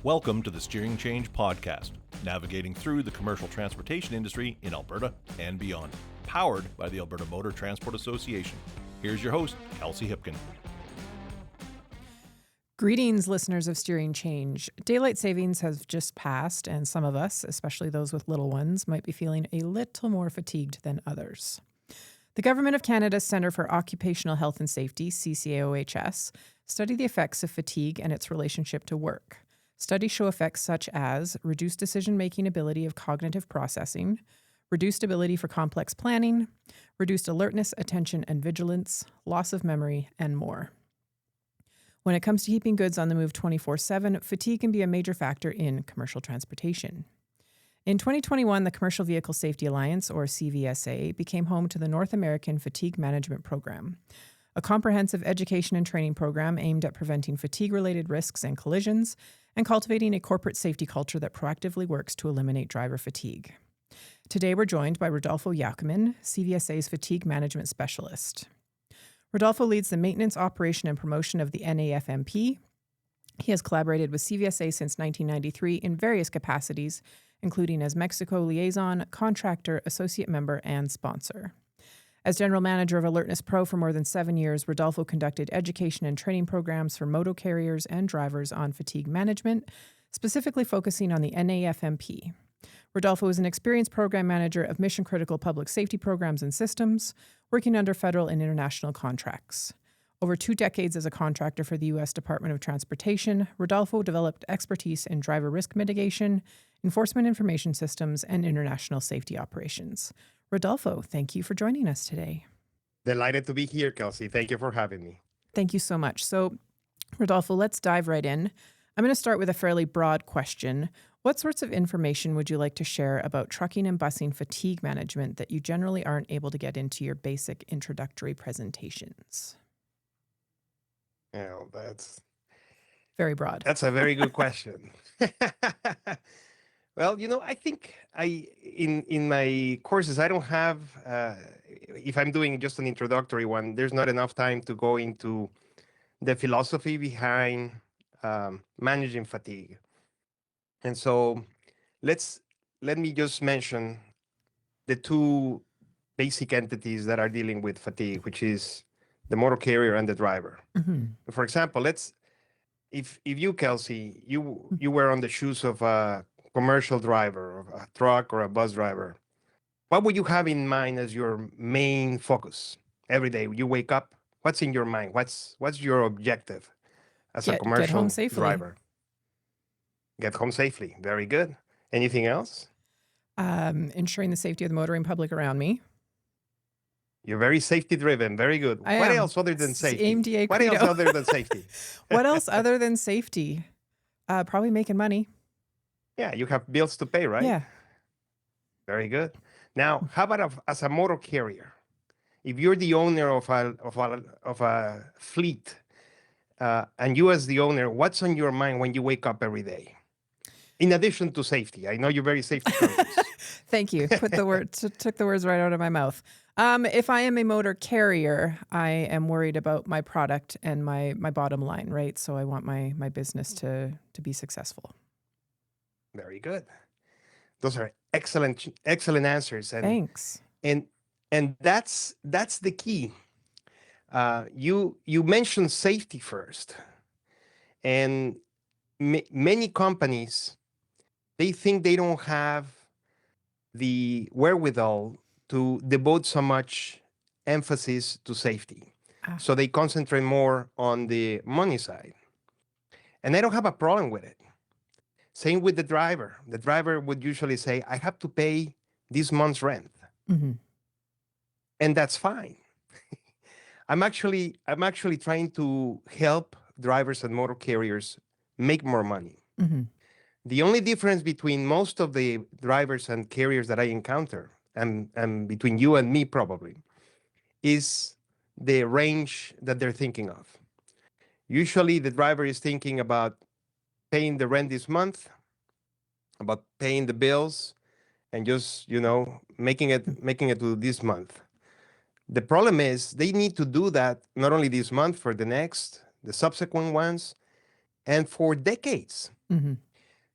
Welcome to the Steering Change Podcast, navigating through the commercial transportation industry in Alberta and beyond, powered by the Alberta Motor Transport Association. Here's your host, Kelsey Hipkin. Greetings, listeners of Steering Change. Daylight savings has just passed, and some of us, especially those with little ones, might be feeling a little more fatigued than others. The Government of Canada's Centre for Occupational Health and Safety, CCAOHS, studied the effects of fatigue and its relationship to work. Studies show effects such as reduced decision-making ability of cognitive processing, reduced ability for complex planning, reduced alertness, attention, and vigilance, loss of memory, and more. When it comes to keeping goods on the move 24/7, fatigue can be a major factor in commercial transportation. In 2021, the Commercial Vehicle Safety Alliance, or CVSA, became home to the North American Fatigue Management Program, a comprehensive education and training program aimed at preventing fatigue-related risks and collisions and cultivating a corporate safety culture that proactively works to eliminate driver fatigue. Today, we're joined by Rodolfo Giacoman, CVSA's Fatigue Management Specialist. Rodolfo leads the maintenance, operation, and promotion of the NAFMP. He has collaborated with CVSA since 1993 in various capacities, including as Mexico liaison, contractor, associate member, and sponsor. As General Manager of Alertness Pro for more than 7 years, Rodolfo conducted education and training programs for moto carriers and drivers on fatigue management, specifically focusing on the NAFMP. Rodolfo is an experienced program manager of mission-critical public safety programs and systems, working under federal and international contracts. Over 2 decades as a contractor for the U.S. Department of Transportation, Rodolfo developed expertise in driver risk mitigation, enforcement information systems, and international safety operations. Rodolfo, thank you for joining us today. Delighted to be here, Kelsey. Thank you for having me. Thank you so much. So, Rodolfo, let's dive right in. I'm going to start with a fairly broad question. What sorts of information would you like to share about trucking and busing fatigue management that you generally aren't able to get into your basic introductory presentations? Yeah, that's very broad. That's a very good question. Well, I think in my courses, I don't have, if I'm doing just an introductory one, there's not enough time to go into the philosophy behind managing fatigue. And so let me just mention the two basic entities that are dealing with fatigue, which is the motor carrier and the driver. Mm-hmm. For example, if you, Kelsey, you were on the shoes of a commercial driver, of a truck or a bus driver, what would you have in mind as your main focus every day? You wake up, what's in your mind? What's your objective as a commercial get home safely. driver? Get home safely. Very good. Anything else? Ensuring the safety of the motoring public around me. You're very safety driven. Very good. What else other than safety? AMTA what else other than safety? What else other than safety? Probably making money. Yeah, you have bills to pay, right? Yeah. Very good. Now, how about as a motor carrier? If you're the owner of a fleet, and you as the owner, what's on your mind when you wake up every day? In addition to safety, I know you're very safety conscious. Thank you. Took the words right out of my mouth. If I am a motor carrier, I am worried about my product and my bottom line, right? So I want my business to be successful. Very good. Those are excellent answers. And, thanks. And that's the key. You mentioned safety first, and many companies, they think they don't have the wherewithal to devote so much emphasis to safety. So they concentrate more on the money side. And I don't have a problem with it. Same with the driver. The driver would usually say, I have to pay this month's rent. Mm-hmm. And that's fine. I'm actually trying to help drivers and motor carriers make more money. Mm-hmm. The only difference between most of the drivers and carriers that I encounter, and between you and me probably, is the range that they're thinking of. Usually the driver is thinking about paying the rent this month, about paying the bills, and just, making it to this month. The problem is they need to do that not only this month, for the subsequent ones, and for decades. Mm-hmm.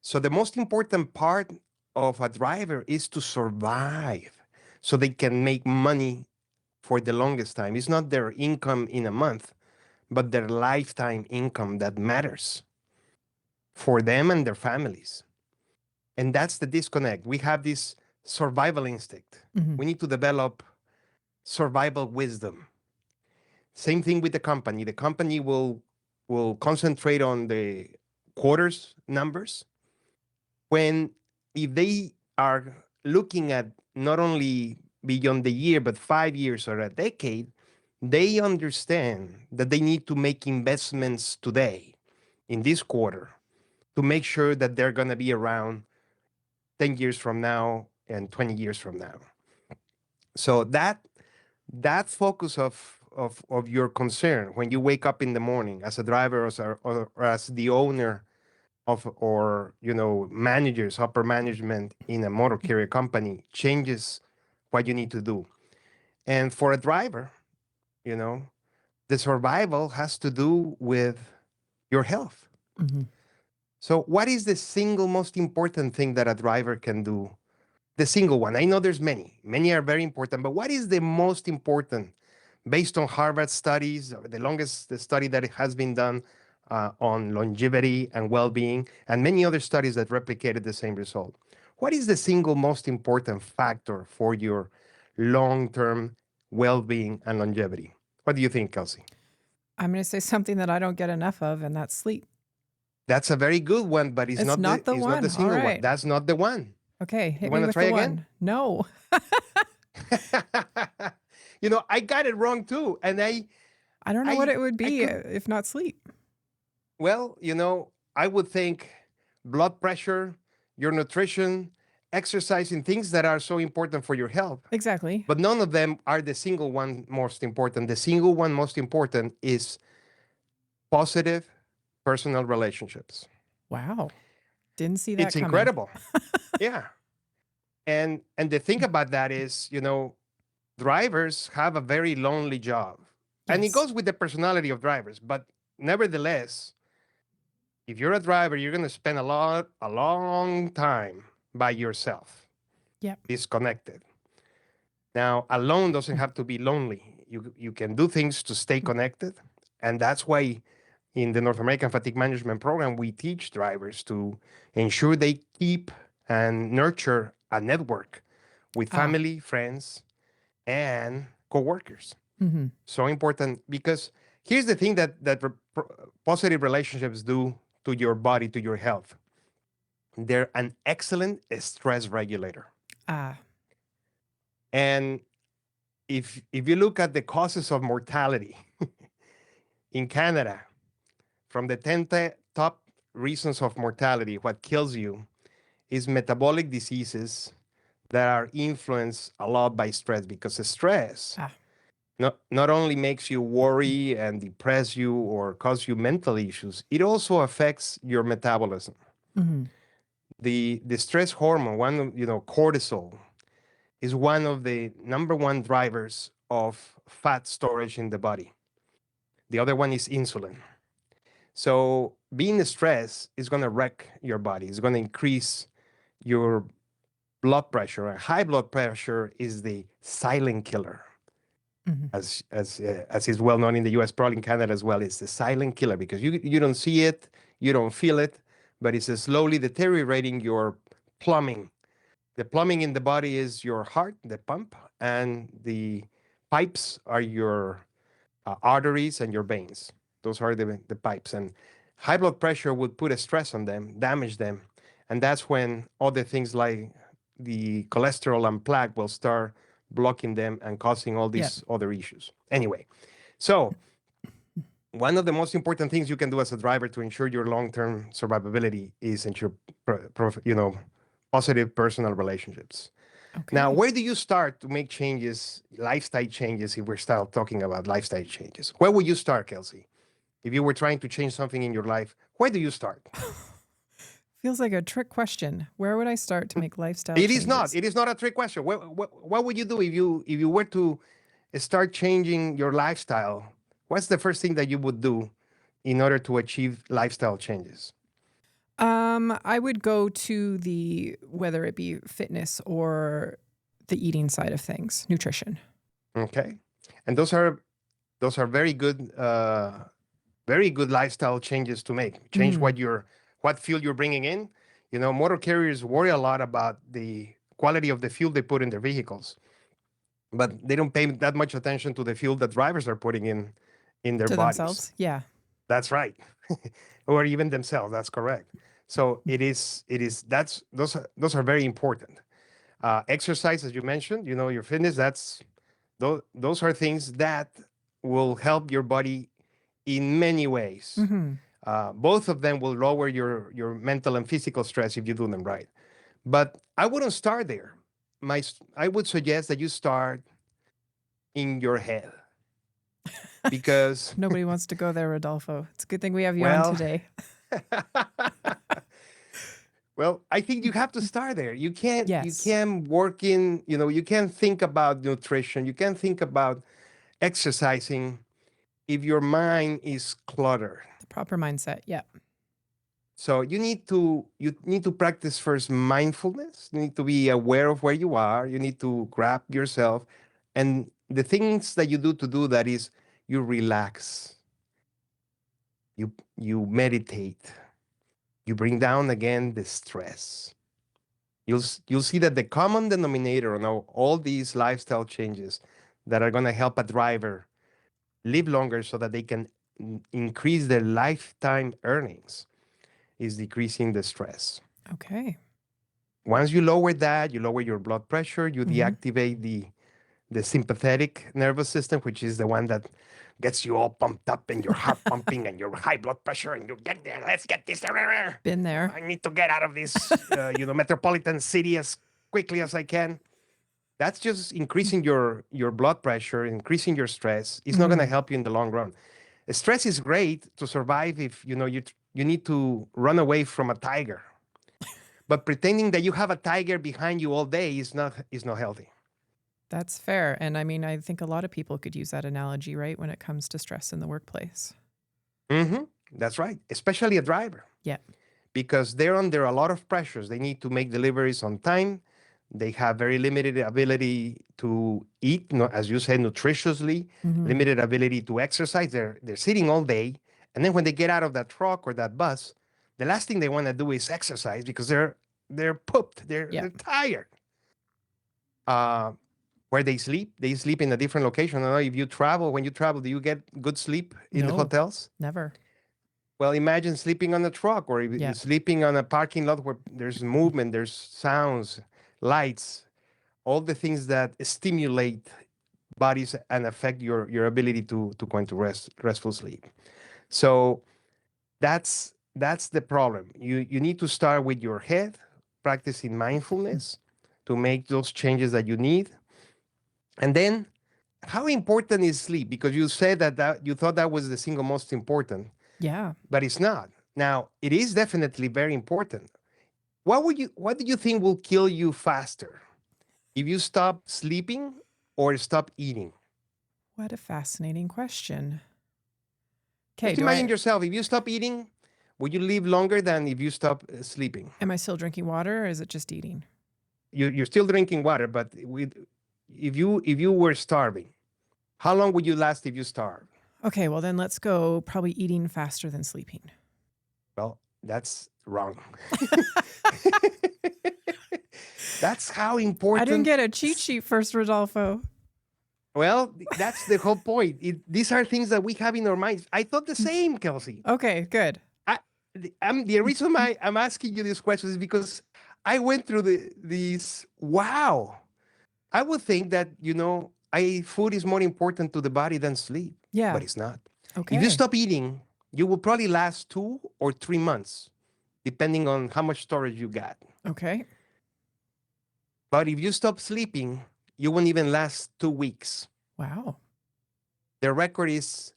So the most important part of a driver is to survive so they can make money for the longest time. It's not their income in a month, but their lifetime income that matters for them and their families. And that's the disconnect. We have this survival instinct. Mhm. We need to develop survival wisdom. Same thing with the company. The company will concentrate on the quarters numbers when if they are looking at not only beyond the year but 5 years or a decade, they understand that they need to make investments today in this quarter to make sure that they're going to be around 10 years from now and 20 years from now. So that focus of your concern when you wake up in the morning as a driver or as the owner of, or managers, upper management in a motor carrier company changes what you need to do. And for a driver, the survival has to do with your health. Mhm. So what is the single most important thing that a driver can do? The single one. I know there's many are very important, but what is the most important based on Harvard studies, the longest study that has been done on longevity and well-being, and many other studies that replicated the same result? What is the single most important factor for your long-term well-being and longevity? What do you think, Kelsey? I'm going to say something that I don't get enough of, and that's sleep. That's a very good one, but it's not not the one. the All single one. right. That's not the one. Okay, You hit me want to with try the again? one. No. I got it wrong too, and I don't know what it would be if not sleep. well, I would think blood pressure, your nutrition, exercising, things that are so important for your health. Exactly. But none of them are the single one most important. The single one most important is positive personal relationships. Wow. Didn't see that It's coming. incredible. Yeah. And the thing about that is, drivers have a very lonely job. And it Yes. goes with the personality of drivers, but nevertheless, if you're a driver, you're going to spend a long time by yourself, Yep. disconnected. Now, alone doesn't have to be lonely. You can do things to stay connected, and that's why in the North American Fatigue Management Program, we teach drivers to ensure they keep and nurture a network with family, friends, and coworkers. Mm-hmm. So important, because here's the thing that positive relationships do to your body, to your health. They're an excellent stress regulator. And if you look at the causes of mortality in Canada, from the 10 top reasons of mortality, what kills you is metabolic diseases that are influenced a lot by stress, because the stress not only makes you worry and depress you or cause you mental issues, it also affects your metabolism. Mm-hmm. The stress hormone, cortisol, is one of the number one drivers of fat storage in the body. The other one is insulin. So being stressed is going to wreck your body. It's going to increase your blood pressure. And high blood pressure is the silent killer. Mm-hmm. As is well known in the U.S., probably in Canada as well. It's the silent killer because you don't see it, you don't feel it, but it's slowly deteriorating your plumbing. The plumbing in the body is your heart, the pump, and the pipes are your arteries and your veins. Those are the pipes. And high blood pressure would put a stress on them, damage them, and that's when other things like the cholesterol and plaque will start blocking them and causing all these other issues. Anyway, so one of the most important things you can do as a driver to ensure your long-term survivability is ensure, positive personal relationships. Okay. Now, where do you start to make changes, lifestyle changes, if we're still talking about lifestyle changes? Where would you start, Kelsey? If you were trying to change something in your life, where do you start? Feels like a trick question. Where would I start to make lifestyle changes? It is not a trick question. What would you do if you were to start changing your lifestyle? What's the first thing that you would do in order to achieve lifestyle changes? I would go to whether it be fitness or the eating side of things, nutrition. Okay. And those are very good lifestyle changes to make. Change what fuel you're bringing in. Motor carriers worry a lot about the quality of the fuel they put in their vehicles, but they don't pay that much attention to the fuel that drivers are putting in their To bodies. themselves. Yeah. That's right. Or even themselves. That's correct. So those are very important. Exercise, as you mentioned, your fitness, those are things that will help your body in many ways. Both of them will lower your mental and physical stress if you do them right. But I wouldn't start there. I would suggest that you start in your head, because Nobody wants to go there, Rodolfo. It's a good thing we have you well, on today. well, I think you have to start there. You can't Yes. work in, you can't think about nutrition, you can't think about exercising if your mind is cluttered. The proper mindset. Yeah. So you need to practice first mindfulness. You need to be aware of where you are. You need to grab yourself, and the things that you do to do that is you relax. You meditate. You bring down again the stress. You'll see that the common denominator on all these lifestyle changes that are going to help a driver live longer so that they can increase their lifetime earnings is decreasing the stress. Okay. Once you lower that, you lower your blood pressure, you deactivate the sympathetic nervous system, which is the one that gets you all pumped up and your heart pumping and your high blood pressure, and you get there. Let's get this. Been there. I need to get out of this, metropolitan city as quickly as I can. That's just increasing your blood pressure, increasing your stress. It's not going to help you in the long run. Stress is great to survive if you need to run away from a tiger, but pretending that you have a tiger behind you all day is not healthy. That's fair. And I mean, I think a lot of people could use that analogy, right, when it comes to stress in the workplace. That's right, especially a driver. Yeah. Because they're under a lot of pressures. They need to make deliveries on time. They have very limited ability to eat, as you said, nutritiously, limited ability to exercise. They're sitting all day. And then when they get out of that truck or that bus, the last thing they want to do is exercise because they're pooped. They're tired. Where they sleep in a different location. I don't know if you travel. When you travel, do you get good sleep in the hotels? Never. Well, imagine sleeping on a truck or sleeping on a parking lot where there's movement, there's sounds, lights, all the things that stimulate bodies and affect your ability to go into restful sleep. So that's the problem. You need to start with your head, practicing mindfulness to make those changes that you need. And then, how important is sleep? Because you said that you thought that was the single most important. Yeah. But it's not. Now, it is definitely very important. What do you think will kill you faster? If you stop sleeping or stop eating? What a fascinating question. Okay. Just imagine yourself, if you stop eating, would you live longer than if you stop sleeping? Am I still drinking water or is it just eating? You're still drinking water, but if you were starving, how long would you last if you starved? Okay, well then let's go probably eating faster than sleeping. Well, that's wrong. That's how important. I didn't get a cheat sheet first, Rodolfo. Well, that's the whole point. These are things that we have in our minds. I thought the same, Kelsey. Okay, good. The reason I'm asking you this question is because I went through these. Wow. I would think that, food is more important to the body than sleep. Yeah. But it's not. Okay. If you stop eating, you will probably last 2 or 3 months, depending on how much storage you got. Okay. But if you stop sleeping, you won't even last 2 weeks. Wow. The record is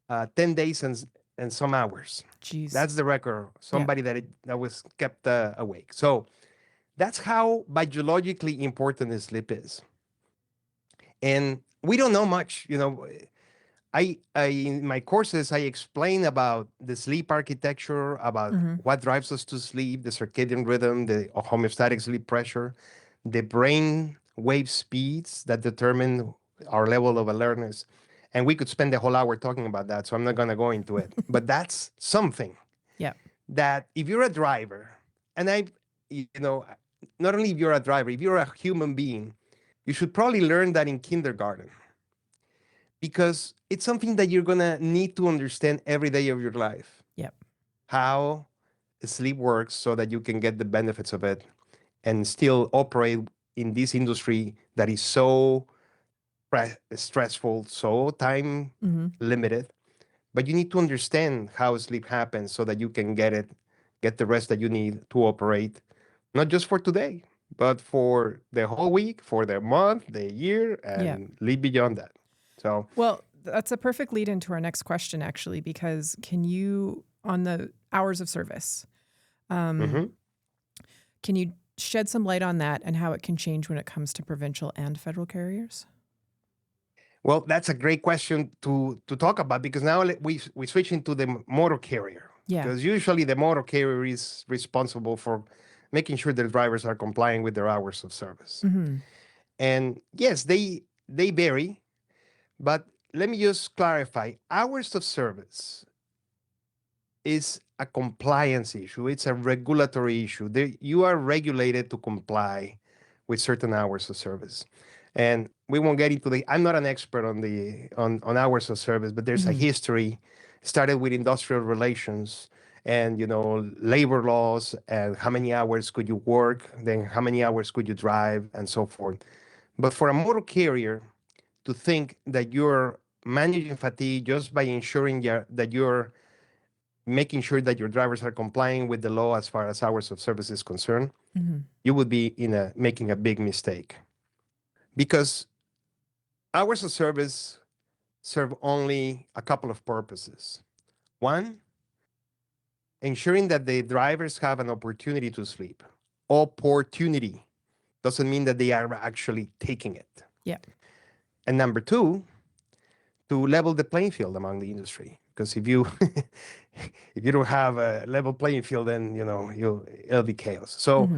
10 days and some hours. Jeez. That's the record. Somebody that was kept awake. So that's how biologically important sleep is. And we don't know much. I in my courses I explain about the sleep architecture, about what drives us to sleep, the circadian rhythm, the homeostatic sleep pressure, the brain wave speeds that determine our level of alertness. And we could spend the whole hour talking about that, so I'm not going to go into it. But that's something Yeah. that if you're a driver, and not only if you're a driver, if you're a human being, you should probably learn that in kindergarten, because it's something that you're going to need to understand every day of your life. Yep. How sleep works so that you can get the benefits of it and still operate in this industry that is so stressful, so time limited. But you need to understand how sleep happens so that you can get the rest that you need to operate, not just for today, but for the whole week, for the month, the year, and live beyond that. So, well, that's a perfect lead into our next question, actually, because can you, on the hours of service, can you shed some light on that and how it can change when it comes to provincial and federal carriers? well, that's a great question to talk about, because now we switch into the motor carrier. Yeah. Because usually the motor carrier is responsible for making sure their drivers are complying with their hours of service. And yes, they vary, but let me just clarify. Hours of service is a compliance issue. It's a regulatory issue. You are regulated to comply with certain hours of service. And we won't get into I'm not an expert on hours of service, but there's a history. Started with industrial relations and labor laws, and how many hours could you work, then how many hours could you drive, and so forth. But for a motor carrier to think that you're managing fatigue just by ensuring that you're making sure that your drivers are complying with the law as far as hours of service is concerned, you would be making a big mistake. Because hours of service serve only a couple of purposes. One, ensuring that the drivers have an opportunity to sleep. Opportunity doesn't mean that they are actually taking it. Yeah. And number two, to level the playing field among the industry. Because if you if you don't have a level playing field, then it'll be chaos. So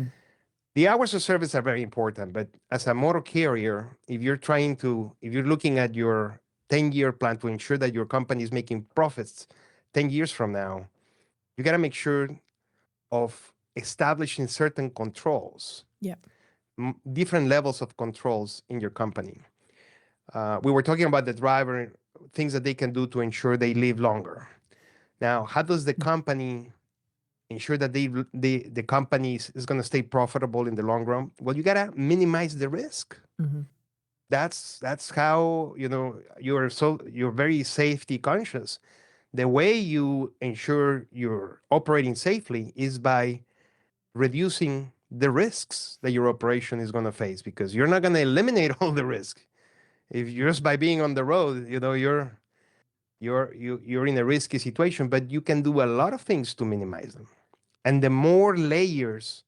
the hours of service are very important. But as a motor carrier, if you're looking at your 10-year plan to ensure that your company is making profits 10 years from now, you got to make sure of establishing certain controls. Yeah. Different levels of controls in your company. We were talking about the driver, things that they can do to ensure they live longer. Now, how does the company ensure that the company is going to stay profitable in the long run? Well, you got to minimize the risk. That's how you're very safety conscious. The way you ensure you're operating safely is by reducing the risks that your operation is going to face, because you're not going to eliminate all the risk. If you're just by being on the road, you're in a risky situation, but you can do a lot of things to minimize them. And the more layers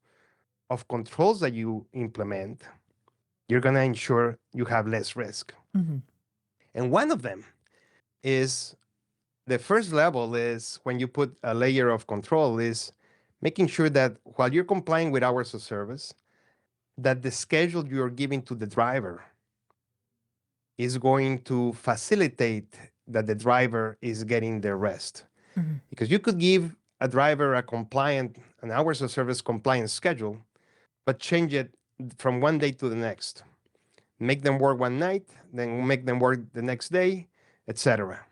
of controls that you implement, you're going to ensure you have less risk. And one of them is, the first level is, when you put a layer of control, is making sure that while you're complying with hours of service, that the schedule you're giving to the driver is going to facilitate that the driver is getting their rest. Because you could give a driver an hours of service compliance schedule, but change it from one day to the next. Make them work one night, then make them work the next day, etc.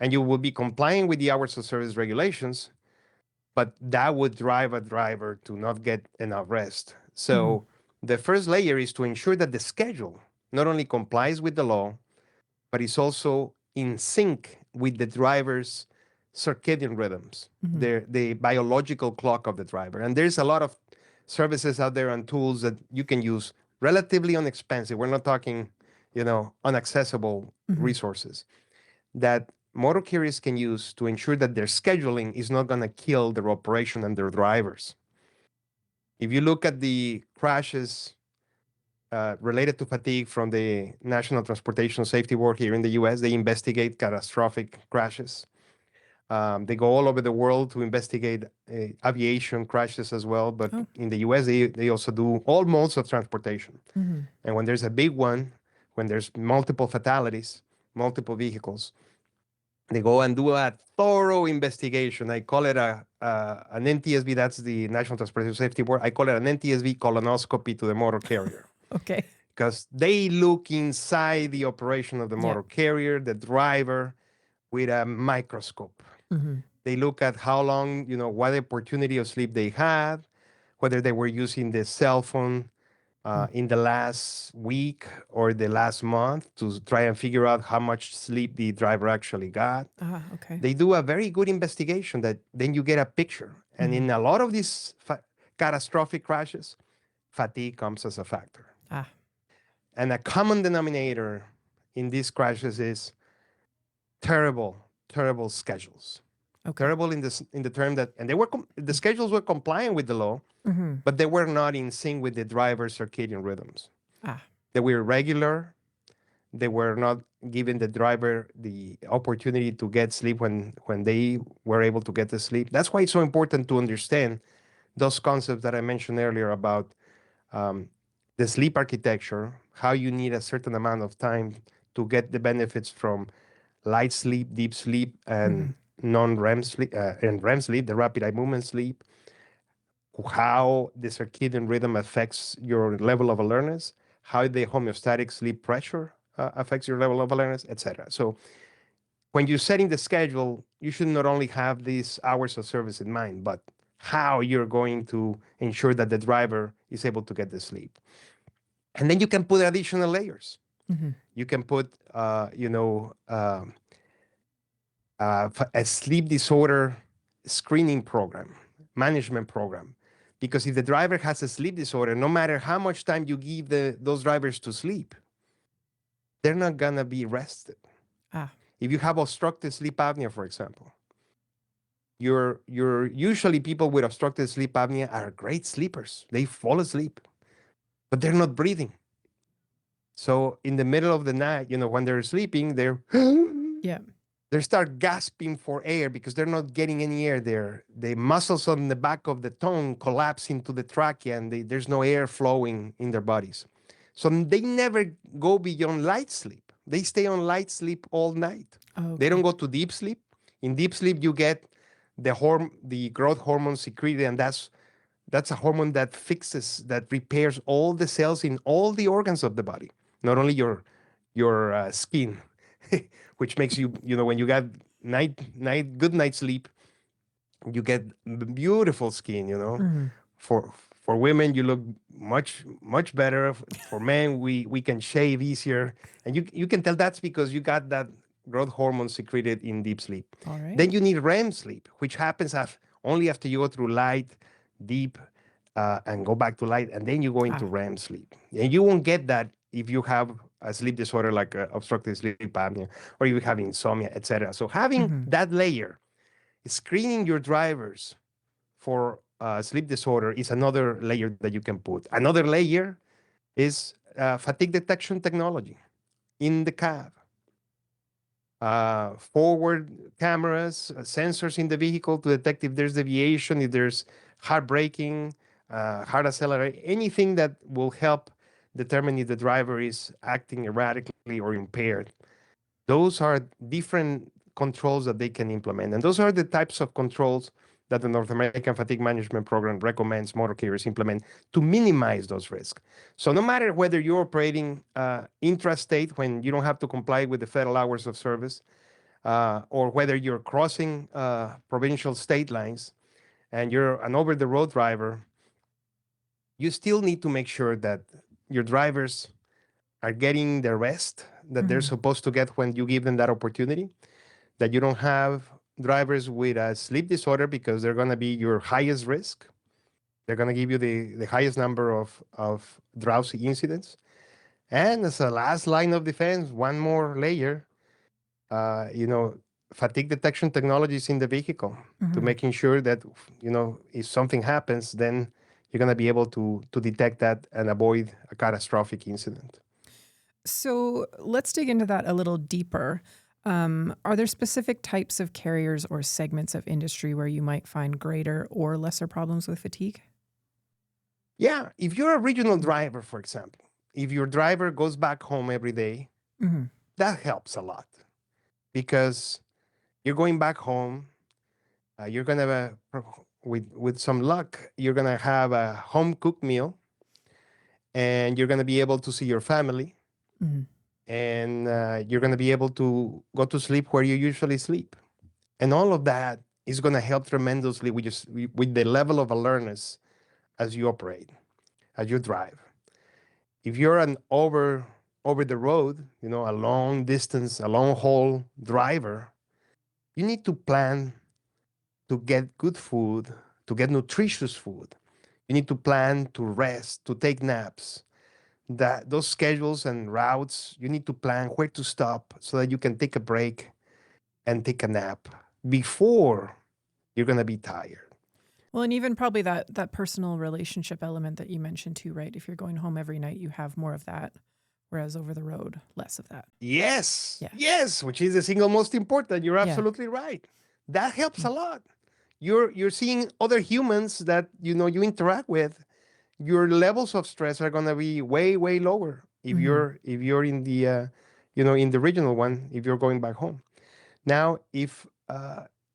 And you will be complying with the hours of service regulations, but that would drive a driver to not get enough rest. So the first layer is to ensure that the schedule not only complies with the law, but is also in sync with the driver's circadian rhythms, the biological clock of the driver. And there's a lot of services out there and tools that you can use, relatively inexpensive. We're not talking, unaccessible resources that motor carriers can use to ensure that their scheduling is not going to kill their operation and their drivers. If you look at the crashes related to fatigue from the National Transportation Safety Board here in the U.S. They investigate catastrophic crashes. They go all over the world to investigate aviation crashes as well. But in the U.S., they also do all modes of transportation. Mm-hmm. And when there's a big one, when there's multiple fatalities, multiple vehicles, they go and do a thorough investigation. I call it an NTSB. That's the National Transportation Safety Board. I call it an NTSB colonoscopy to the motor carrier. Okay. Because they look inside the operation of the motor carrier, the driver, with a microscope. Mm-hmm. They look at how long, what opportunity of sleep they had, whether they were using the cell phone in the last week or the last month to try and figure out how much sleep the driver actually got. Okay. They do a very good investigation that then you get a picture. And in a lot of these catastrophic crashes, fatigue comes as a factor. And a common denominator in these crashes is terrible schedules. Okay. Terrible in the term that, and the schedules were compliant with the law, but they were not in sync with the driver's circadian rhythms. They were irregular. They were not giving the driver the opportunity to get sleep when they were able to get the sleep. That's why it's so important to understand those concepts that I mentioned earlier about the sleep architecture, how you need a certain amount of time to get the benefits from light sleep, deep sleep, and non-REM sleep, and REM sleep, the rapid eye movement sleep, how the circadian rhythm affects your level of alertness, how the homeostatic sleep pressure affects your level of alertness, etc. So when you're setting the schedule, you should not only have these hours of service in mind, but how you're going to ensure that the driver is able to get the sleep. And then you can put additional layers. You can put, a sleep disorder screening program, management program. Because if the driver has a sleep disorder, no matter how much time you give those drivers to sleep, they're not going to be rested. If you have obstructive sleep apnea, for example, you're usually people with obstructive sleep apnea are great sleepers. They fall asleep, but they're not breathing. So in the middle of the night, when they're sleeping, they start gasping for air because they're not getting any air there. The muscles on the back of the tongue collapse into the trachea and there's no air flowing in their bodies. So they never go beyond light sleep. They stay on light sleep all night. They don't go to deep sleep. In deep sleep, you get the growth hormone secreted, and that's a hormone that repairs all the cells in all the organs of the body, not only your skin, which makes you, when you got good night sleep, you get beautiful skin, For women, you look much better. For men, we can shave easier. And you can tell that's because you got that growth hormone secreted in deep sleep. All right. Then you need REM sleep, which happens only after you go through light, deep, and go back to light, and then you go into REM sleep. And you won't get that if you have a sleep disorder like obstructive sleep apnea, or you have insomnia, etc. So having that layer, screening your drivers for sleep disorder is another layer that you can put. Another layer is fatigue detection technology in the cab. Forward cameras, sensors in the vehicle to detect if there's deviation, if there's heart braking, heart accelerate, anything that will help determine if the driver is acting erratically or impaired. Those are different controls that they can implement. And those are the types of controls that the North American Fatigue Management Program recommends motor carriers implement to minimize those risks. So no matter whether you're operating intrastate when you don't have to comply with the federal hours of service, or whether you're crossing provincial state lines and you're an over-the-road driver, you still need to make sure that your drivers are getting the rest that they're supposed to get when you give them that opportunity, that you don't have drivers with a sleep disorder because they're going to be your highest risk. They're going to give you the highest number of drowsy incidents. And as a last line of defense, one more layer, fatigue detection technologies in the vehicle to making sure that, if something happens, then you're going to be able to detect that and avoid a catastrophic incident. So let's dig into that a little deeper. Are there specific types of carriers or segments of industry where you might find greater or lesser problems with fatigue? Yeah, if you're a regional driver, for example, if your driver goes back home every day, Mm-hmm. that helps a lot because you're going back home. You're gonna, with some luck, you're gonna have a home cooked meal, and you're gonna be able to see your family, Mm-hmm. and you're gonna be able to go to sleep where you usually sleep, and all of that is gonna help tremendously with the level of alertness as you operate, as you drive. If you're an over the road, a long distance, a long haul driver, you need to plan to get good food, to get nutritious food. You need to plan to rest, to take naps. That those schedules and routes, you need to plan where to stop so that you can take a break and take a nap before you're gonna be tired. Well, and even probably that personal relationship element that you mentioned too, right? If you're going home every night, you have more of that, whereas over the road, less of that. Yes, Yeah. yes, which is the single most important. You're Yeah. absolutely right. That helps a lot. You're seeing other humans that you interact with. Your levels of stress are gonna be way lower if Mm-hmm. you're in the in the regional one, if you're going back home. Now, if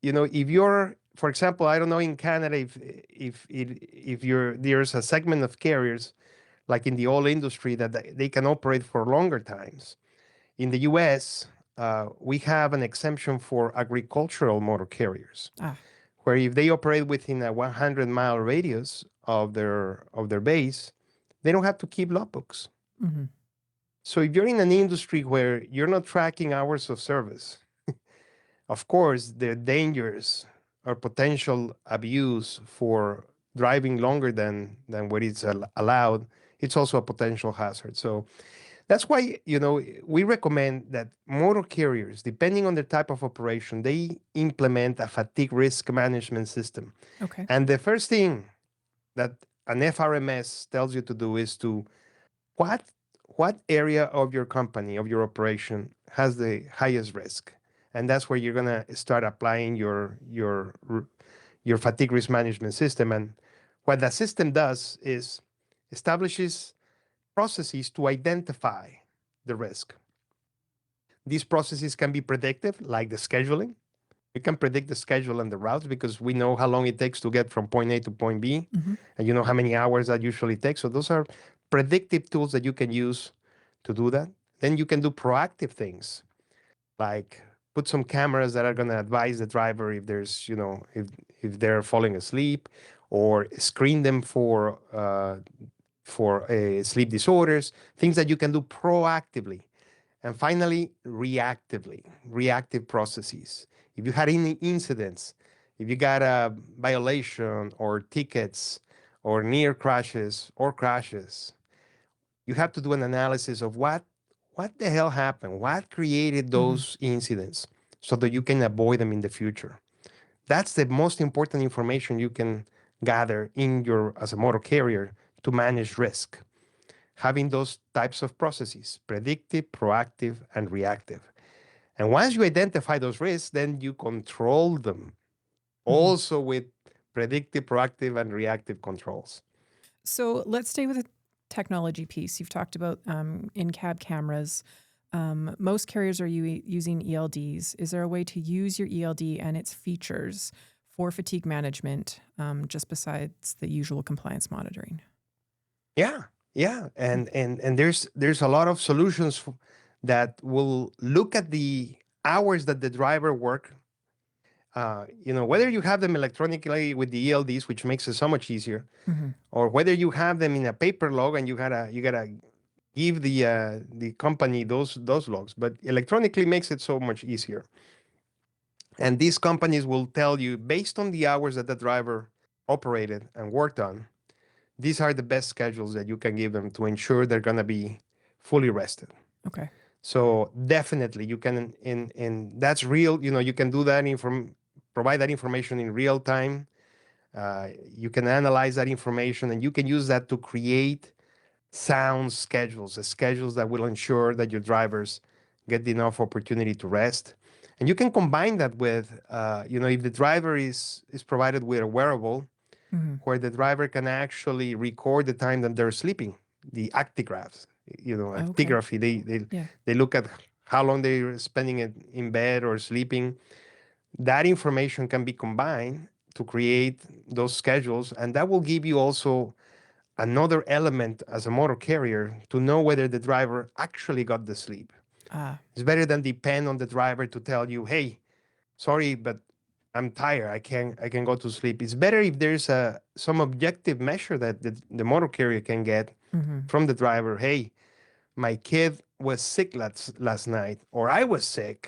you're, for example, I don't know in Canada if you're there's a segment of carriers like in the oil industry that they can operate for longer times. In the U.S., we have an exemption for agricultural motor carriers, Ah. where if they operate within a 100-mile radius of their base, they don't have to keep logbooks. Mm-hmm. So if you're in an industry where you're not tracking hours of service, of course, the dangers or potential abuse for driving longer than what is allowed, it's also a potential hazard. So that's why, we recommend that motor carriers, depending on the type of operation, they implement a fatigue risk management system. Okay. And the first thing that an FRMS tells you to do is to what what area of your company, of your operation has the highest risk, and that's where you're gonna start applying your fatigue risk management system. And what that system does is establishes processes to identify the risk. These processes can be predictive, like the scheduling. We can predict the schedule and the routes because we know how long it takes to get from point A to point B, Mm-hmm. and you know how many hours that usually takes. So those are predictive tools that you can use to do that. Then you can do proactive things like put some cameras that are going to advise the driver if there's, if they're falling asleep, or screen them for sleep disorders, things that you can do proactively. And finally, reactive processes. If you had any incidents, if you got a violation or tickets or near crashes or crashes, you have to do an analysis of what the hell happened, what created Mm-hmm. those incidents, so that you can avoid them in the future. That's the most important information you can gather in your as a motor carrier to manage risk. Having those types of processes, predictive, proactive, and reactive. And once you identify those risks, then you control them Mm-hmm. also with predictive, proactive, and reactive controls. So let's stay with the technology piece. You've talked about in-cab cameras. Most carriers are using ELDs. Is there a way to use your ELD and its features for fatigue management, just besides the usual compliance monitoring? Yeah, yeah, and there's a lot of solutions that will look at the hours that the driver work. Whether you have them electronically with the ELDs, which makes it so much easier, Mm-hmm. or whether you have them in a paper log and you gotta give the company those logs, but electronically makes it so much easier. And these companies will tell you based on the hours that the driver operated and worked on, these are the best schedules that you can give them to ensure they're gonna be fully rested. Okay. So definitely you can in that's real, you can do that provide that information in real time, You can analyze that information and you can use that to create sound schedules, the schedules that will ensure that your drivers get enough opportunity to rest. And you can combine that with, if the driver is provided with a wearable Mm-hmm. where the driver can actually record the time that they're sleeping, the actigraphs, Okay. actigraphy, Yeah. they look at how long they're spending it in bed or sleeping. That information can be combined to create those schedules, and that will give you also another element as a motor carrier to know whether the driver actually got the sleep. Ah. It's better than depend on the driver to tell you, "Hey, sorry, but I'm tired. I can go to sleep." It's better if there's some objective measure that the motor carrier can get Mm-hmm. from the driver. Hey, my kid was sick last night, or I was sick,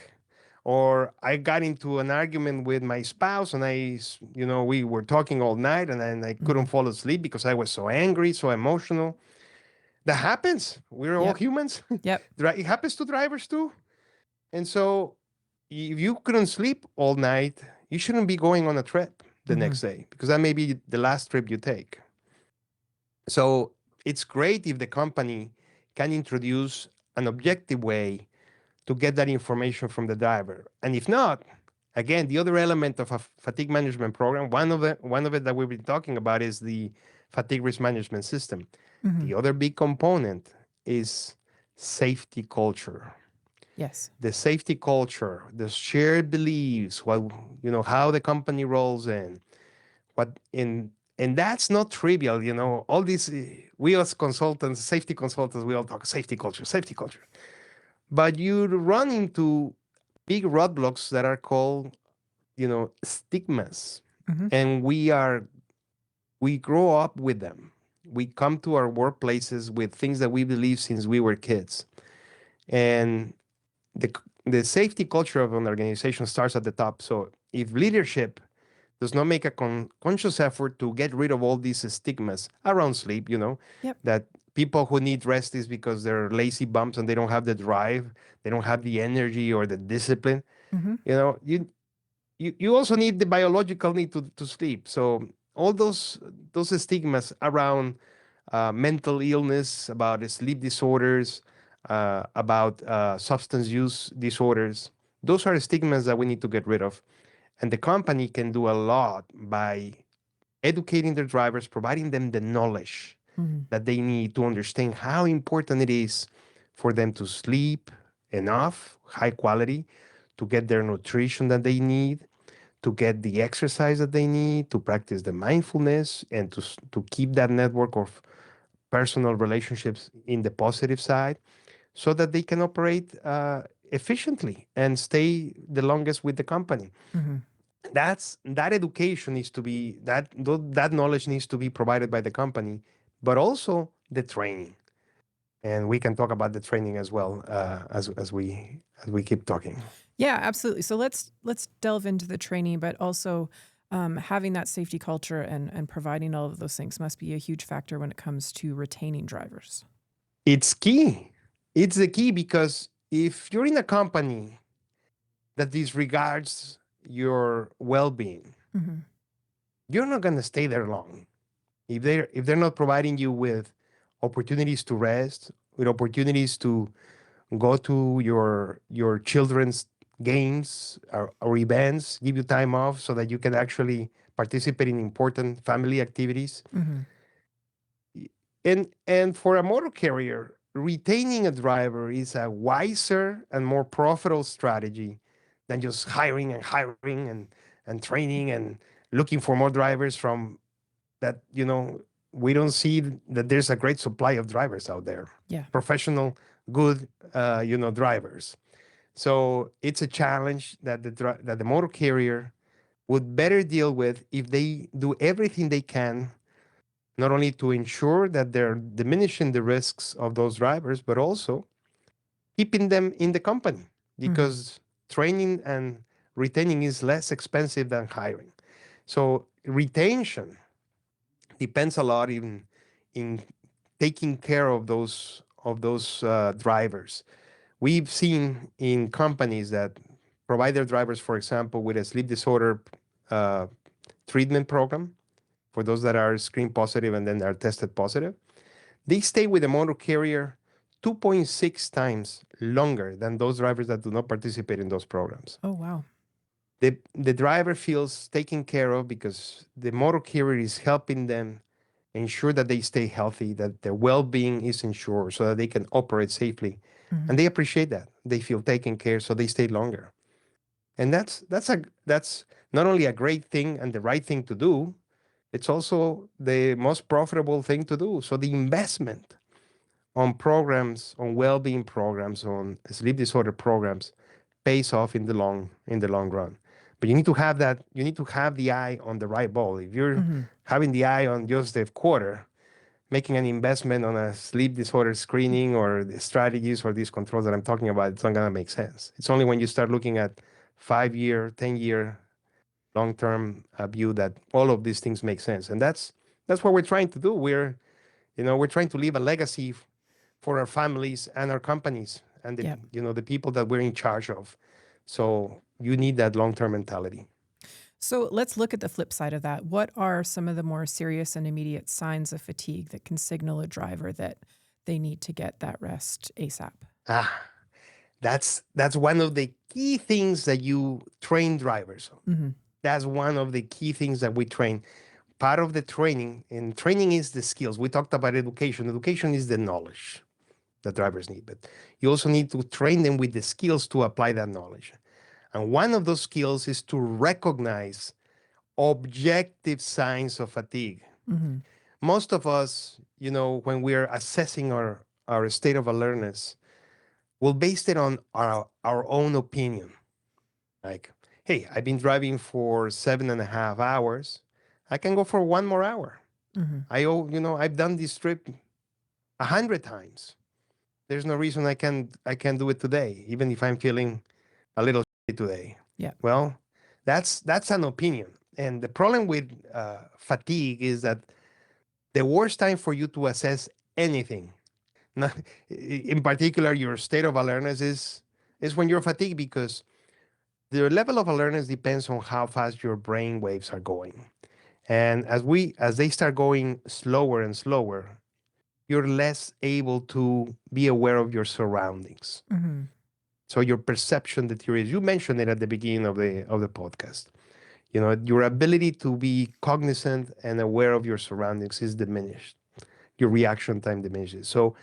or I got into an argument with my spouse and we were talking all night and then I Mm-hmm. couldn't fall asleep because I was so angry, so emotional. That happens. We're all Yep. humans. Yep. It happens to drivers too. And so if you couldn't sleep all night, you shouldn't be going on a trip the Mm-hmm. next day because that may be the last trip you take. So it's great if the company can introduce an objective way to get that information from the driver. And if not, again, the other element of a fatigue management program, one of it that we've been talking about is the fatigue risk management system. Mm-hmm. The other big component is safety culture. Yes. The safety culture, the shared beliefs, how the company rolls in, what in and that's not trivial. All these we as consultants, safety consultants, we all talk safety culture. But you run into big roadblocks that are called, stigmas. Mm-hmm. And we grow up with them. We come to our workplaces with things that we believe since we were kids. And the the safety culture of an organization starts at the top. So if leadership does not make a conscious effort to get rid of all these stigmas around sleep, Yep. that people who need rest is because they're lazy bumps and they don't have the drive, they don't have the energy or the discipline. Mm-hmm. You know, you also need the biological need to sleep. So all those stigmas around mental illness, about sleep disorders, about substance use disorders, those are stigmas that we need to get rid of. And the company can do a lot by educating their drivers, providing them the knowledge Mm-hmm. that they need to understand how important it is for them to sleep enough, high quality, to get their nutrition that they need, to get the exercise that they need, to practice the mindfulness, and to keep that network of personal relationships in the positive side so that they can operate efficiently and stay the longest with the company. Mm-hmm. That education needs to be that knowledge needs to be provided by the company, but also the training. And we can talk about the training as well as we keep talking. Yeah, absolutely. So let's delve into the training, but also having that safety culture and providing all of those things must be a huge factor when it comes to retaining drivers. It's key. It's the key because if you're in a company that disregards your well-being, Mm-hmm. you're not going to stay there long. If they're not providing you with opportunities to rest, with opportunities to go to your children's games or events, give you time off so that you can actually participate in important family activities. Mm-hmm. And for a motor carrier, retaining a driver is a wiser and more profitable strategy than just hiring and training and looking for more drivers from that. We don't see that there's a great supply of drivers out there, Yeah. professional, good, drivers. So it's a challenge that that the motor carrier would better deal with if they do everything they can, not only to ensure that they're diminishing the risks of those drivers, but also keeping them in the company Mm-hmm. because training and retaining is less expensive than hiring. So retention depends a lot in taking care of those drivers. We've seen in companies that provide their drivers, for example, with a sleep disorder uh, treatment program, for those that are screen positive and then are tested positive, they stay with the motor carrier 2.6 times longer than those drivers that do not participate in those programs. Oh, wow. The driver feels taken care of because the motor carrier is helping them ensure that they stay healthy, that their well-being is ensured so that they can operate safely. Mhm. And they appreciate that. They feel taken care, so they stay longer. And that's not only a great thing and the right thing to do, it's also the most profitable thing to do. So the investment on programs, on well-being programs, on sleep disorder programs pays off in the long run. But you need to have that, you need to have the eye on the right ball. If you're having the eye on just the quarter, making an investment on a sleep disorder screening or the strategies or these controls that I'm talking about, it's not going to make sense. It's only when you start looking at 5-year, 10-year, long-term view that all of these things make sense. And that's what we're trying to do. We're trying to leave a legacy for our families and our companies and Yep. the people that we're in charge of. So you need that long-term mentality. So let's look at the flip side of that. What are some of the more serious and immediate signs of fatigue that can signal a driver that they need to get that rest ASAP? That's one of the key things that you train drivers on. Mm-hmm. That's one of the key things that we train. Part of the training, and training is the skills. We talked about education. Education is the knowledge that drivers need, but you also need to train them with the skills to apply that knowledge. And one of those skills is to recognize objective signs of fatigue. Mm-hmm. Most of us, when we're assessing our state of alertness, we'll base it on our own opinion. Like, hey, I've been driving for 7.5 hours. I can go for 1 more hour. Mm-hmm. I've done this trip 100 times. There's no reason I can do it today, even if I'm feeling a little shitty today. Yeah. Well, that's an opinion. And the problem with fatigue is that the worst time for you to assess anything, in particular your state of alertness, is when you're fatigued, because the level of alertness depends on how fast your brain waves are going. And as they start going slower and slower, you're less able to be aware of your surroundings. Mm-hmm. So your perception deteriorates. You mentioned it at the beginning of the podcast. Your ability to be cognizant and aware of your surroundings is diminished. Your reaction time diminishes. So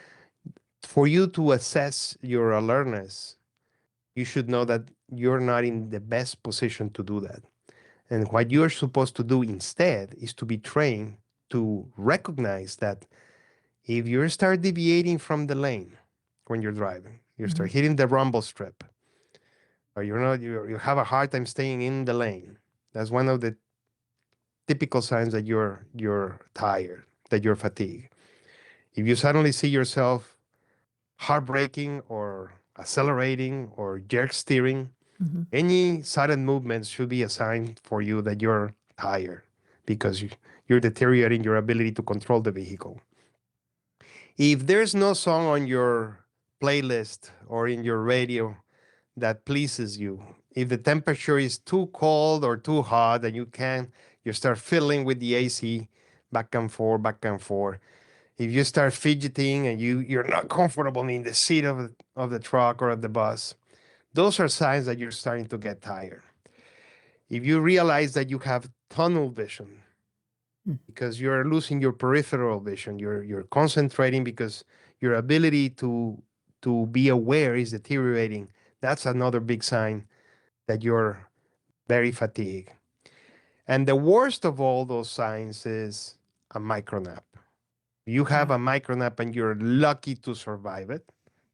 for you to assess your alertness, you should know that you're not in the best position to do that. And what you're supposed to do instead is to be trained to recognize that if you start deviating from the lane when you're driving, you start hitting the rumble strip, or you have a hard time staying in the lane, that's one of the typical signs that you're tired, that you're fatigued. If you suddenly see yourself hard braking or accelerating or jerk steering, any sudden movements should be a sign for you that you're tired, because you're deteriorating your ability to control the vehicle. If there's no song on your playlist or in your radio that pleases you, if the temperature is too cold or too hot and you start fiddling with the AC back and forth. If you start fidgeting and you're not comfortable in the seat of the truck or of the bus, those are signs that you're starting to get tired. If you realize that you have tunnel vision because you're losing your peripheral vision, you're concentrating because your ability to be aware is deteriorating, that's another big sign that you're very fatigued. And the worst of all those signs is a micro nap. You have a micro nap and you're lucky to survive it,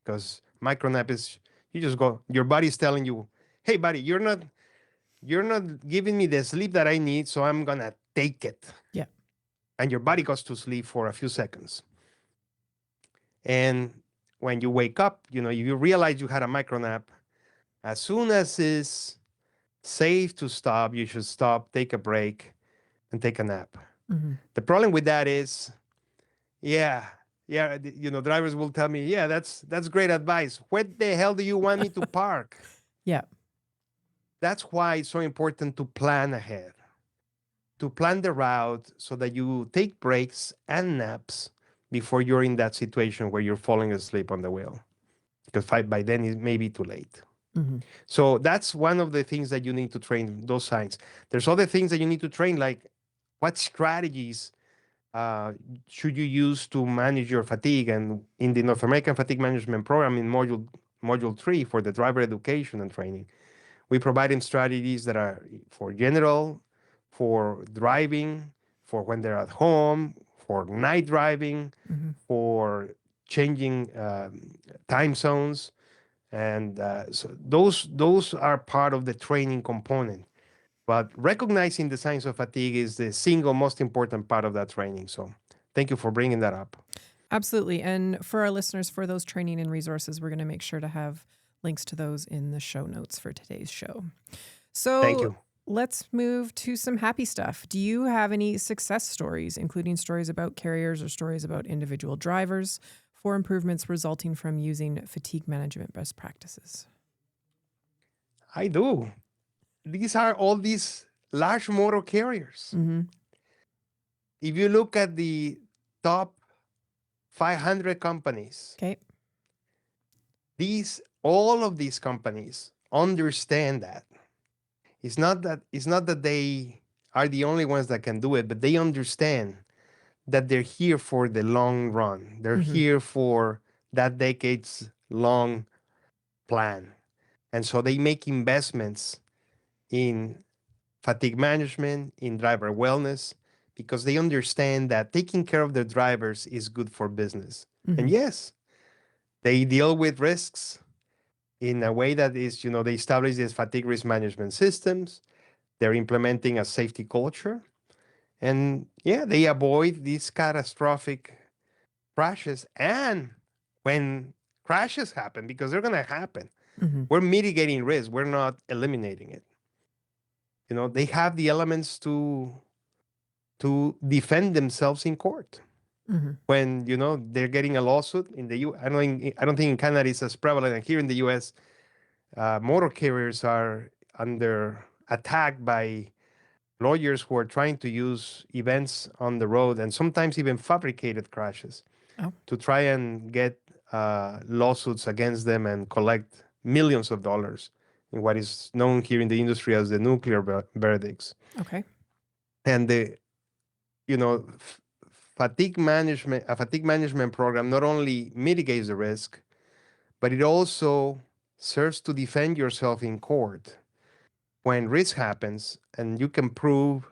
because micro nap is, you just go, your body's telling you, hey buddy, you're not giving me the sleep that I need, so I'm gonna take it. Yeah. And your body goes to sleep for a few seconds. And when you wake up, you realize you had a micro nap, as soon as it's safe to stop, you should stop, take a break, and take a nap. The problem with that is, drivers will tell me, yeah, that's great advice. Where the hell do you want me to park? Yeah. That's why it's so important to plan ahead. to plan the route so that you take breaks and naps before you're in that situation where you're falling asleep on the wheel, because by then it may be too late. Mhm. So that's one of the things that you need to train, those signs. There's other things that you need to train, like what strategies should you use to manage your fatigue. And in the North American Fatigue Management Program, in module 3 for the driver education and training, we provide them strategies that are for general, for driving, for when they're at home, for night driving, Mhm. for changing time zones. And so those are part of the training component. But recognizing the signs of fatigue is the single most important part of that training. So thank you for bringing that up. Absolutely. And for our listeners, for those training and resources, we're going to make sure to have links to those in the show notes for today's show. Thank So you. let's move to some happy stuff. Do you have any success stories, including stories about carriers or stories about individual drivers, for improvements resulting from using fatigue management best practices? I do. These are all these large motor carriers. Mm-hmm. If you look at the top 500 companies, Okay. all of these companies understand that. It's not that they are the only ones that can do it, but they understand that they're here for the long run. They're Mm-hmm. here for that decades long plan. And so they make investments in fatigue management, in driver wellness, because they understand that taking care of their drivers is good for business. Mm-hmm. And yes, they deal with risks in a way that is, they establish these fatigue risk management systems. They're implementing a safety culture. And yeah, they avoid these catastrophic crashes. And when crashes happen, because they're going to happen, Mm-hmm. we're mitigating risk. We're not eliminating it. They have the elements to defend themselves in court. Mm-hmm. When they're getting a lawsuit in the U. I don't think in Canada it's as prevalent. And here in the U.S., motor carriers are under attack by lawyers who are trying to use events on the road and sometimes even fabricated crashes Oh. to try and get lawsuits against them and collect millions of dollars in what is known here in the industry as the nuclear verdicts. Okay. And a fatigue management program not only mitigates the risk, but it also serves to defend yourself in court when risk happens and you can prove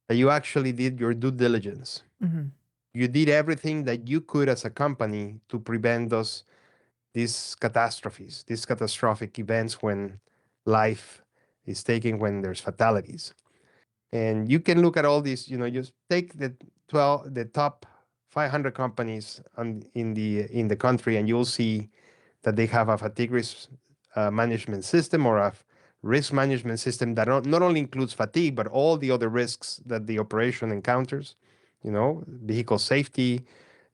that you actually did your due diligence. Mm-hmm. You did everything that you could as a company to prevent these catastrophes, these catastrophic events when life is taken, when there's fatalities. And you can look at all these, just take the top 500 companies in the country, and you'll see that they have a fatigue risk management system or a risk management system that not only includes fatigue, but all the other risks that the operation encounters, vehicle safety,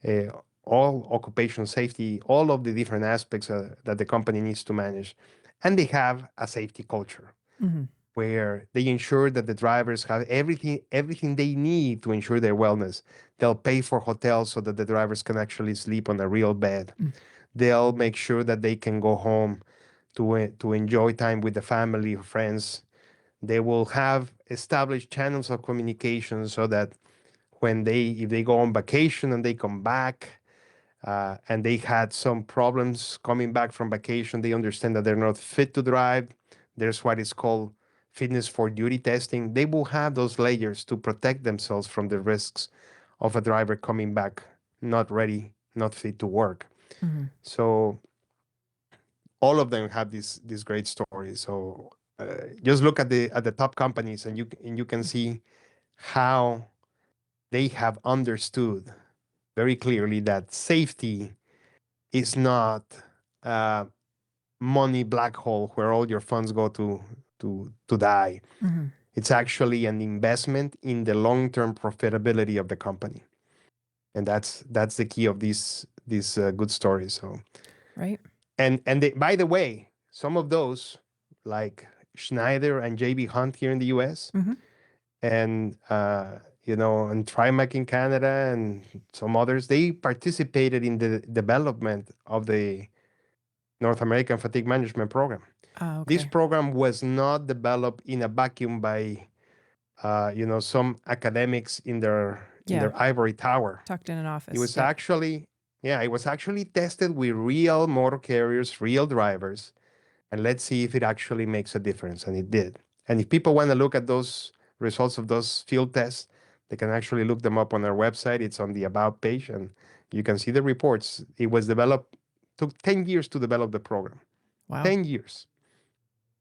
uh, all occupation safety, all of the different aspects that the company needs to manage. And they have a safety culture Mm-hmm. where they ensure that the drivers have everything they need to ensure their wellness. They'll pay for hotels so that the drivers can actually sleep on a real bed. Mm. They'll make sure that they can go home to enjoy time with the family or friends. They will have established channels of communication so that if they go on vacation and they come back, and they had some problems coming back from vacation, they understand that they're not fit to drive. There's what is called fitness for duty testing. They will have those layers to protect themselves from the risks of a driver coming back not ready, not fit to work. Mm-hmm. So all of them have these great stories. So just look at the top companies, and you can see how they have understood very clearly that safety is not a money black hole where all your funds go to die. Mm-hmm. It's actually an investment in the long-term profitability of the company, and that's the key of these good stories. So Right. by the way, some of those like Schneider and JB Hunt here in the U.S. Mm-hmm. and and Trimac in Canada and some others, they participated in the development of the North American Fatigue Management Program. This Okay. program was not developed in a vacuum by some academics in their Yeah. ivory tower. Tucked in an It office. was Yeah. actually, yeah, it was actually tested with real motor carriers, real drivers, and let's see if it actually makes a difference. And it did. And if people want to look at those results of those field tests, they can actually look them up on our website. It's on the About page, and you can see the reports. It was developed, took 10 years to develop the program. Wow. 10 years.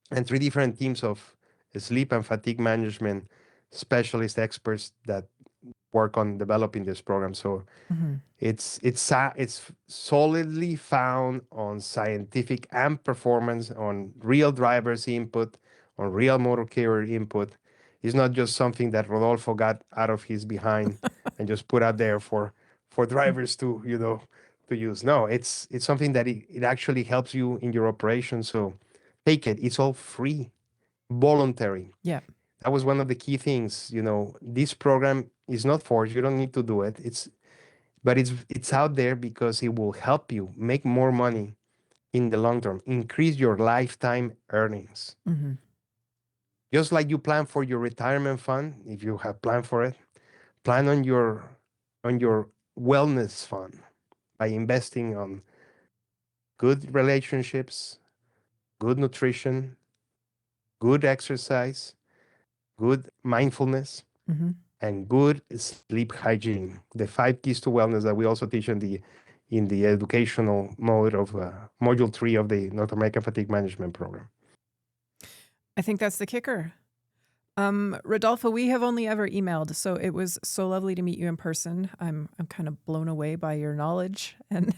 And 3 different teams of sleep and fatigue management specialist experts that work on developing this program. So Mm-hmm. it's solidly found on scientific and performance, on real drivers input, on real motor carrier input. It's not just something that Rodolfo got out of his behind and just put out there for drivers to to use. No, it's something that it actually helps you in your operation. So take it. It's all free, voluntary. Yeah. That was one of the key things. This program is not forced. You don't need to do it. But it's out there because it will help you make more money in the long term, increase your lifetime earnings. Mm-hmm. Just like you plan for your retirement fund, if you have planned for it, plan on your wellness fund by investing on good relationships, good nutrition, good exercise, good mindfulness, Mm-hmm. and good sleep hygiene. The 5 keys to wellness that we also teach in the educational mode of module 3 of the North American Fatigue Management Program. I think that's the kicker. Rodolfo, we have only ever emailed, so it was so lovely to meet you in person. I'm kind of blown away by your knowledge, and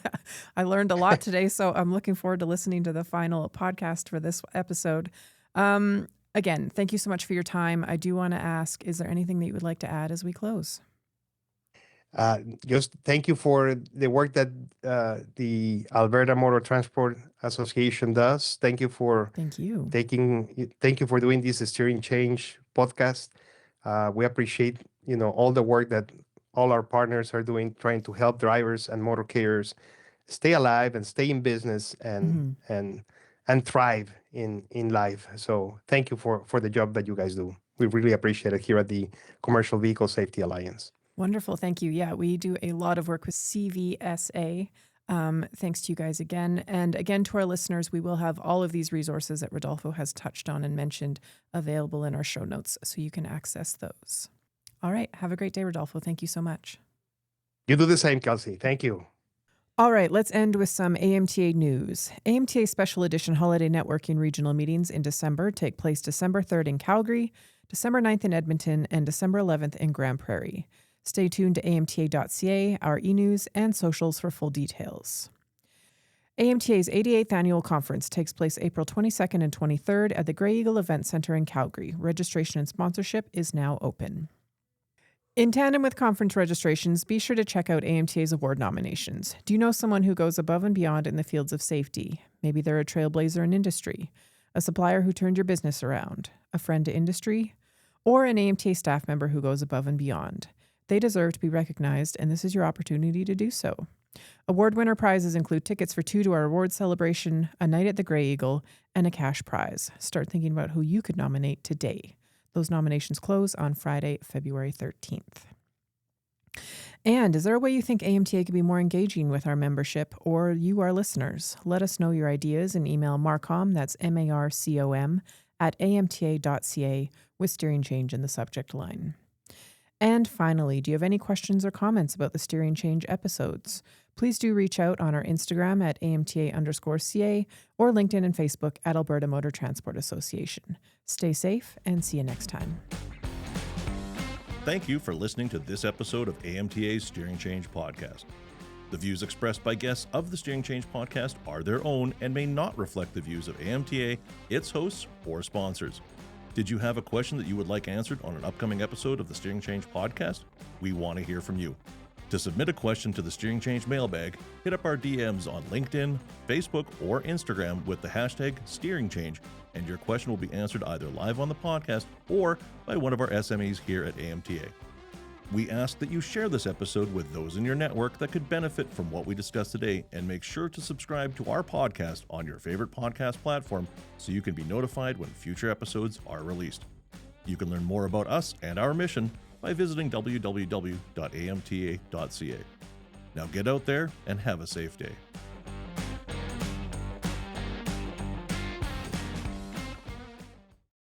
I learned a lot today, so I'm looking forward to listening to the final podcast for this episode. Again, thank you so much for your time. I do want to ask, is there anything that you would like to add as we close? Just thank you for the work that the Alberta Motor Transport Association does. Thank you for Thank you. thank you for doing this Steering Change podcast. We appreciate all the work that all our partners are doing, trying to help drivers and motor carriers stay alive and stay in business and thrive in life. So thank you for the job that you guys do. We really appreciate it here at the Commercial Vehicle Safety Alliance. Wonderful. Thank you. Yeah, we do a lot of work with CVSA. Thanks to you guys again. And again, to our listeners, we will have all of these resources that Rodolfo has touched on and mentioned available in our show notes, so you can access those. All right. Have a great day, Rodolfo. Thank you so much. You do the same, Kelsey. Thank you. All right, let's end with some AMTA news. AMTA Special Edition Holiday Networking Regional Meetings in December take place December 3rd in Calgary, December 9th in Edmonton, and December 11th in Grande Prairie. Stay tuned to amta.ca, our e-news, and socials for full details. AMTA's 88th Annual Conference takes place April 22nd and 23rd at the Grey Eagle Event Center in Calgary. Registration and sponsorship is now open. In tandem with conference registrations, be sure to check out AMTA's award nominations. Do you know someone who goes above and beyond in the fields of safety? Maybe they're a trailblazer in industry, a supplier who turned your business around, a friend to industry, or an AMTA staff member who goes above and beyond. They deserve to be recognized, and this is your opportunity to do so. Award winner prizes include tickets for 2 to our awards celebration, a night at the Grey Eagle, and a cash prize. Start thinking about who you could nominate today. Those nominations close on Friday, February 13th. And is there a way you think AMTA could be more engaging with our membership or you, our listeners? Let us know your ideas and email Marcom, that's MARCOM, at amta.ca with Steering Change in the subject line. And finally, do you have any questions or comments about the Steering Change episodes? Please do reach out on our Instagram at AMTA_CA or LinkedIn and Facebook at Alberta Motor Transport Association. Stay safe and see you next time. Thank you for listening to this episode of AMTA's Steering Change podcast. The views expressed by guests of the Steering Change podcast are their own and may not reflect the views of AMTA, its hosts, or sponsors. Did you have a question that you would like answered on an upcoming episode of the Steering Change podcast? We want to hear from you. To submit a question to the Steering Change mailbag, hit up our DMs on LinkedIn, Facebook, or Instagram with the hashtag Steering Change, and your question will be answered either live on the podcast or by one of our SMEs here at AMTA. We ask that you share this episode with those in your network that could benefit from what we discussed today, and make sure to subscribe to our podcast on your favorite podcast platform so you can be notified when future episodes are released. You can learn more about us and our mission by visiting www.amta.ca. Now get out there and have a safe day.